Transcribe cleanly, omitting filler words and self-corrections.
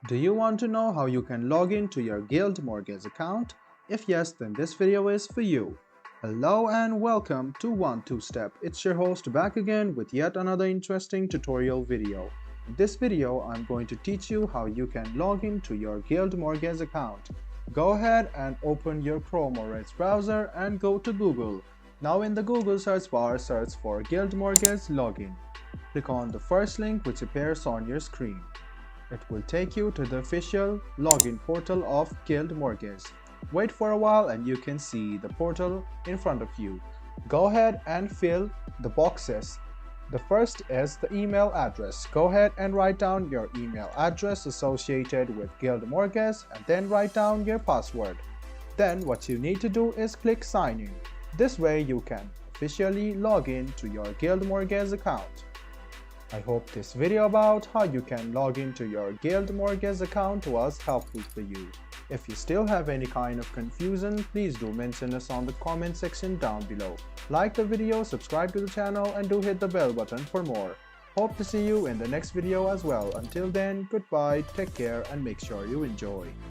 Do you want to know how you can log in to your Guild Mortgage account? If yes, then this video is for you. Hello and welcome to One Two Step. It's your host back again with yet another interesting tutorial video. In this video, I'm going to teach you how you can log in to your Guild Mortgage account. Go ahead and open your Chrome or Edge browser and go to Google. Now in the Google search bar, search for Guild Mortgage Login. Click on the first link which appears on your screen. It will take you to the official login portal of Guild Mortgage. Wait for a while and you can see the portal in front of you. Go ahead and fill the boxes. The first is the email address. Go ahead and write down your email address associated with Guild Mortgage and then write down your password. Then what you need to do is click sign in. This way you can officially log in to your Guild Mortgage account. I hope this video about how you can log into your Guild Mortgage account was helpful for you. If you still have any kind of confusion, please do mention us on the comment section down below. Like the video, subscribe to the channel and do hit the bell button for more. Hope to see you in the next video as well. Until then, goodbye, take care and make sure you enjoy.